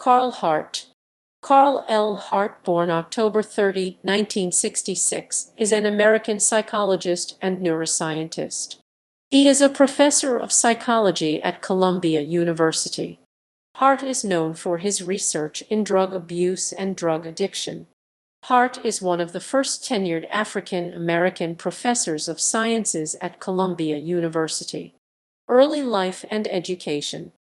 Carl Hart. Carl L. Hart, born October 30, 1966, is an American psychologist and neuroscientist. He is a professor of psychology at Columbia University. Hart is known for his research in drug abuse and drug addiction. Hart is one of the first tenured African American professors of sciences at Columbia University. Early life and education.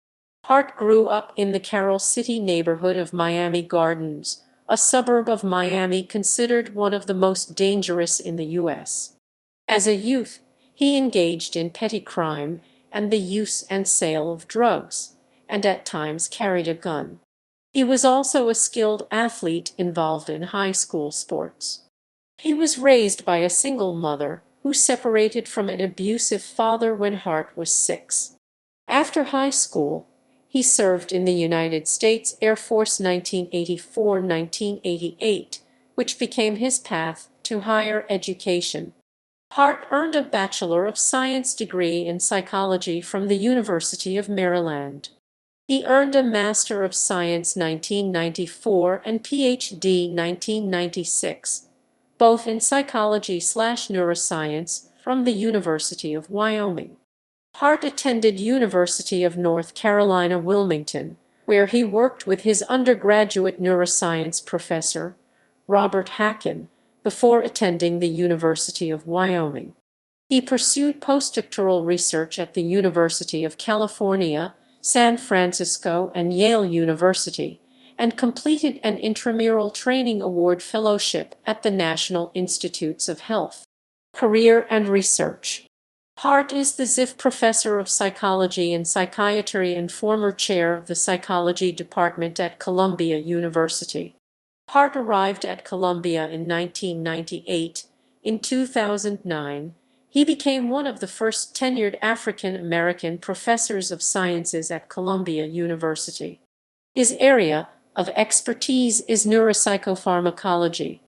Hart grew up in the Carroll City neighborhood of Miami Gardens, a suburb of Miami considered one of the most dangerous in the U.S. As a youth, he engaged in petty crime and the use and sale of drugs, and at times carried a gun. He was also a skilled athlete involved in high school sports. He was raised by a single mother who separated from an abusive father when Hart was 6. After high school, he served in the United States Air Force 1984-1988, which became his path to higher education. Hart earned a Bachelor of Science degree in psychology from the University of Maryland. He earned a Master of Science 1994 and Ph.D. 1996, both in psychology/neuroscience from the University of Wyoming. Hart attended University of North Carolina, Wilmington, where he worked with his undergraduate neuroscience professor, Robert Hacken, before attending the University of Wyoming. He pursued postdoctoral research at the University of California, San Francisco, and Yale University, and completed an intramural training award fellowship at the National Institutes of Health. Career and research. Hart is the Ziff Professor of Psychology and Psychiatry and former chair of the Psychology Department at Columbia University. Hart arrived at Columbia in 1998. In 2009, he became one of the first tenured African American professors of sciences at Columbia University. His area of expertise is neuropsychopharmacology.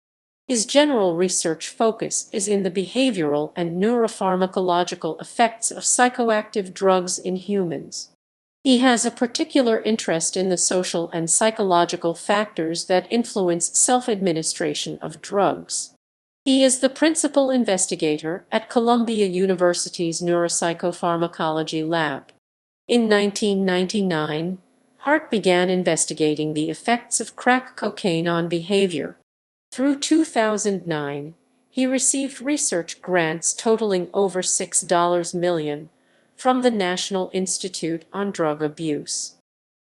His general research focus is in the behavioral and neuropharmacological effects of psychoactive drugs in humans. He has a particular interest in the social and psychological factors that influence self-administration of drugs. He is the principal investigator at Columbia University's neuropsychopharmacology lab. In 1999, Hart began investigating the effects of crack cocaine on behavior. Through 2009, he received research grants totaling over $6 million from the National Institute on Drug Abuse.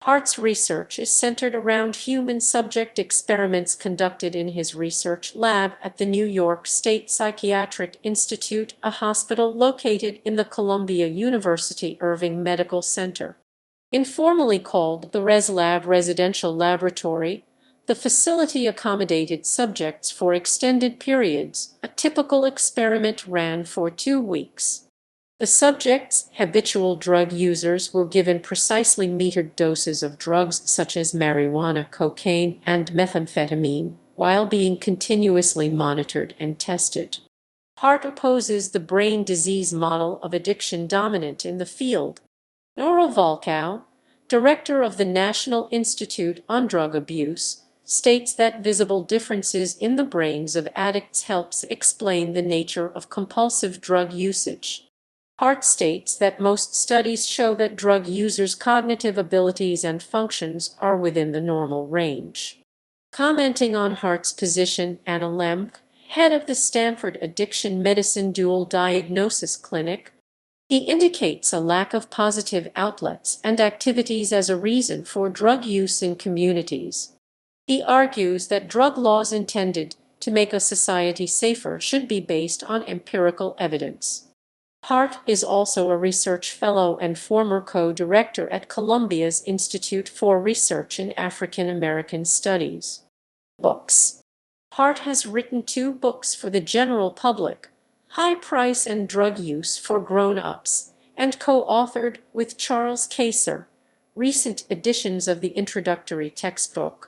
Hart's research is centered around human subject experiments conducted in his research lab at the New York State Psychiatric Institute, a hospital located in the Columbia University Irving Medical Center. Informally called the ResLab Residential Laboratory, the facility accommodated subjects for extended periods. A typical experiment ran for 2 weeks. The subjects, habitual drug users, were given precisely metered doses of drugs such as marijuana, cocaine, and methamphetamine, while being continuously monitored and tested. Hart opposes the brain disease model of addiction dominant in the field. Nora Volkow, director of the National Institute on Drug Abuse, states that visible differences in the brains of addicts helps explain the nature of compulsive drug usage. Hart states that most studies show that drug users' cognitive abilities and functions are within the normal range. Commenting on Hart's position, Anna Lemke, head of the Stanford Addiction Medicine Dual Diagnosis Clinic, he indicates a lack of positive outlets and activities as a reason for drug use in communities. He argues that drug laws intended to make a society safer should be based on empirical evidence. Hart is also a research fellow and former co-director at Columbia's Institute for Research in African American Studies. Books. Hart has written 2 books for the general public, High Price and Drug Use for Grownups, and co-authored with Charles Kaser recent editions of the introductory textbook,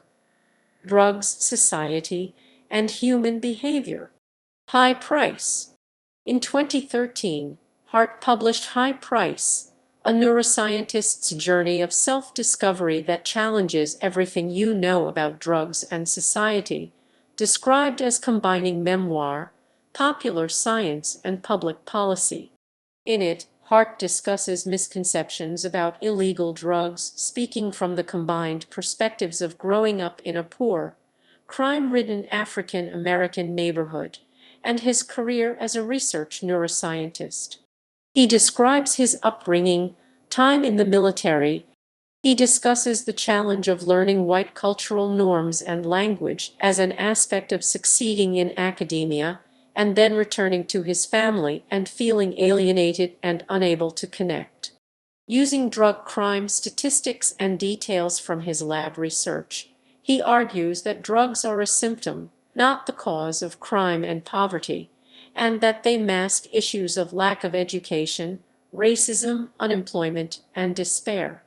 Drugs, Society, and Human Behavior. High Price. In 2013, Hart published High Price, a neuroscientist's journey of self-discovery that challenges everything you know about drugs and society, described as combining memoir, popular science, and public policy. In it, Hart discusses misconceptions about illegal drugs, speaking from the combined perspectives of growing up in a poor, crime-ridden African American neighborhood, and his career as a research neuroscientist. He describes his upbringing, time in the military. He discusses the challenge of learning white cultural norms and language as an aspect of succeeding in academia, and then returning to his family and feeling alienated and unable to connect. Using drug crime statistics and details from his lab research, he argues that drugs are a symptom, not the cause of crime and poverty, and that they mask issues of lack of education, racism, unemployment, and despair.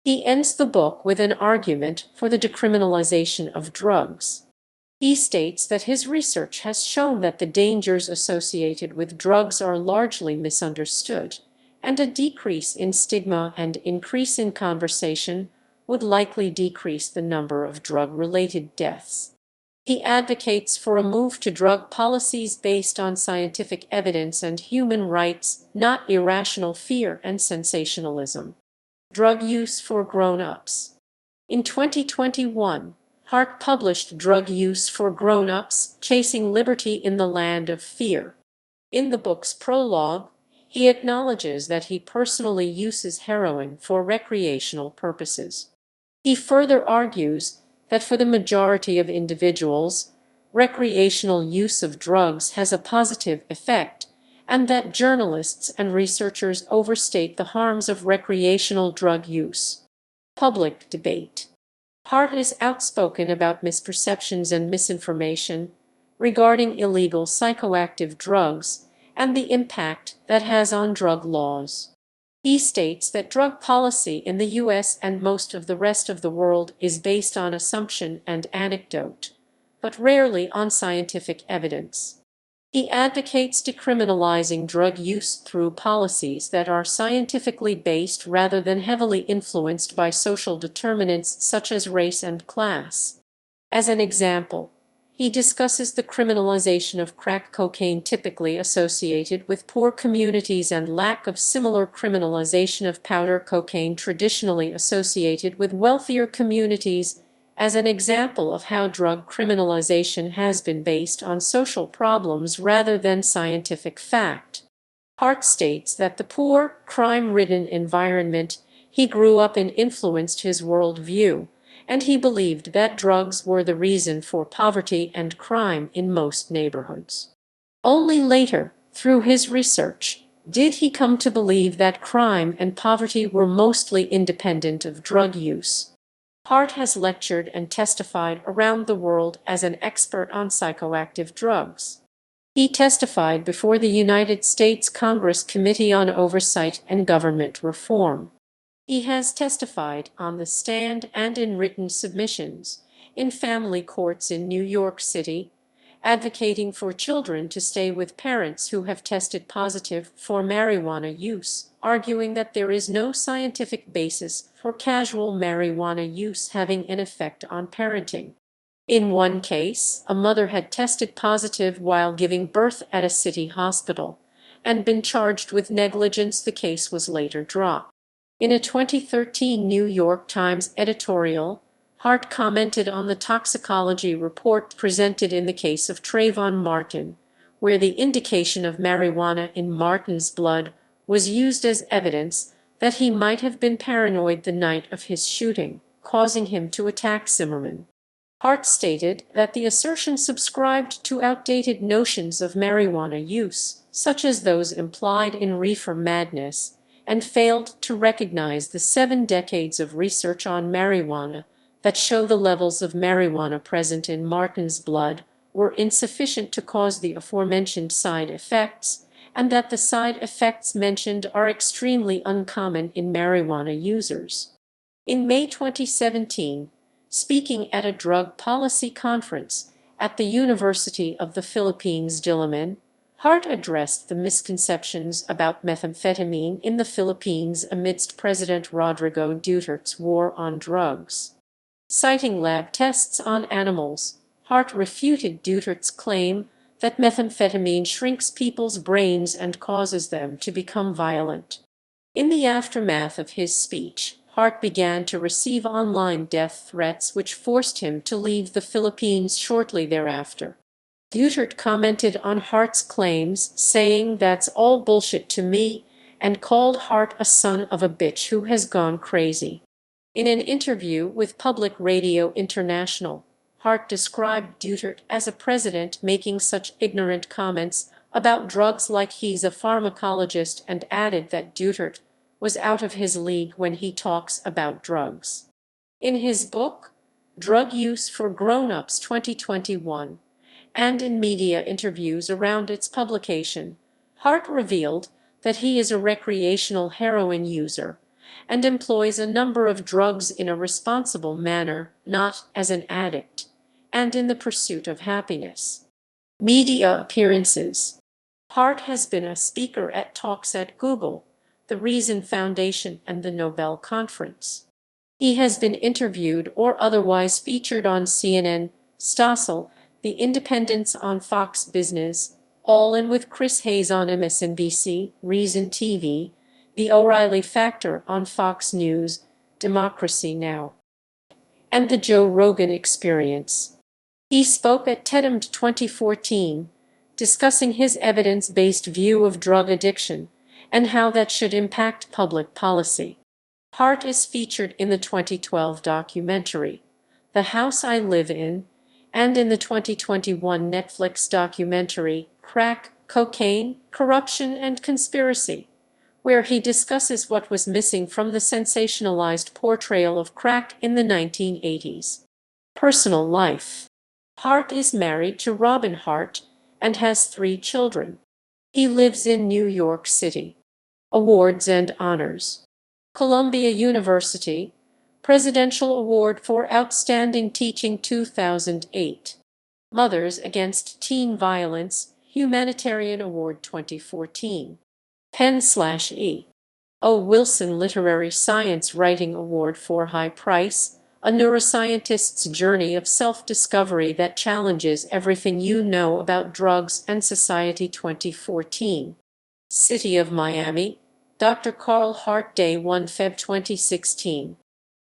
He ends the book with an argument for the decriminalization of drugs. He states that his research has shown that the dangers associated with drugs are largely misunderstood, and a decrease in stigma and increase in conversation would likely decrease the number of drug-related deaths. He advocates for a move to drug policies based on scientific evidence and human rights, not irrational fear and sensationalism. Drug use for grown-ups. In 2021, Hart published Drug Use for Grownups: Chasing Liberty in the Land of Fear. In the book's prologue, he acknowledges that he personally uses heroin for recreational purposes. He further argues that for the majority of individuals, recreational use of drugs has a positive effect, and that journalists and researchers overstate the harms of recreational drug use. Public debate. Hart is outspoken about misperceptions and misinformation regarding illegal psychoactive drugs and the impact that has on drug laws. He states that drug policy in the U.S. and most of the rest of the world is based on assumption and anecdote, but rarely on scientific evidence. He advocates decriminalizing drug use through policies that are scientifically based rather than heavily influenced by social determinants such as race and class. As an example, he discusses the criminalization of crack cocaine typically associated with poor communities and lack of similar criminalization of powder cocaine traditionally associated with wealthier communities as an example of how drug criminalization has been based on social problems rather than scientific fact. Hart states that the poor, crime-ridden environment he grew up in influenced his worldview, and he believed that drugs were the reason for poverty and crime in most neighborhoods. Only later, through his research, did he come to believe that crime and poverty were mostly independent of drug use. Hart has lectured and testified around the world as an expert on psychoactive drugs. He testified before the United States Congress Committee on Oversight and Government Reform. He has testified on the stand and in written submissions in family courts in New York City, advocating for children to stay with parents who have tested positive for marijuana use, arguing that there is no scientific basis for casual marijuana use having an effect on parenting. In one case, a mother had tested positive while giving birth at a city hospital and been charged with negligence. The case was later dropped. In a 2013 New York Times editorial, Hart commented on the toxicology report presented in the case of Trayvon Martin, where the indication of marijuana in Martin's blood was used as evidence that he might have been paranoid the night of his shooting, causing him to attack Zimmerman. Hart stated that the assertion subscribed to outdated notions of marijuana use, such as those implied in reefer madness, and failed to recognize the 7 decades of research on marijuana that show the levels of marijuana present in Martin's blood were insufficient to cause the aforementioned side effects, and that the side effects mentioned are extremely uncommon in marijuana users. In May 2017, speaking at a drug policy conference at the University of the Philippines Diliman, Hart addressed the misconceptions about methamphetamine in the Philippines amidst President Rodrigo Duterte's war on drugs. Citing lab tests on animals, Hart refuted Duterte's claim that methamphetamine shrinks people's brains and causes them to become violent. In the aftermath of his speech, Hart began to receive online death threats which forced him to leave the Philippines shortly thereafter. Duterte commented on Hart's claims, saying "That's all bullshit to me," and called Hart a son of a bitch who has gone crazy. In an interview with Public Radio International, Hart described Duterte as a president making such ignorant comments about drugs like he's a pharmacologist, and added that Duterte was out of his league when he talks about drugs. In his book, Drug Use for Grownups 2021, and in media interviews around its publication, Hart revealed that he is a recreational heroin user and employs a number of drugs in a responsible manner, not as an addict, and in the pursuit of happiness. Media appearances. Hart has been a speaker at talks at Google, the Reason Foundation, and the Nobel Conference. He has been interviewed or otherwise featured on CNN, Stossel, The Independent's on Fox Business, All In with Chris Hayes on MSNBC, Reason TV, The O'Reilly Factor on Fox News, Democracy Now!, and The Joe Rogan Experience. He spoke at TEDM 2014, discussing his evidence-based view of drug addiction and how that should impact public policy. Hart is featured in the 2012 documentary, The House I Live In, and in the 2021 Netflix documentary, Crack, Cocaine, Corruption, and Conspiracy, where he discusses what was missing from the sensationalized portrayal of crack in the 1980s. Personal life. Hart is married to Robin Hart and has 3 children. He lives in New York City. Awards and honors. Columbia University, Presidential Award for Outstanding Teaching 2008. Mothers Against Teen Violence, Humanitarian Award 2014. Penn/E. O. Wilson Literary Science Writing Award for High Price, A Neuroscientist's Journey of Self-Discovery That Challenges Everything You Know About Drugs and Society 2014. City of Miami, Dr. Carl Hart, Day 1 Feb 2016.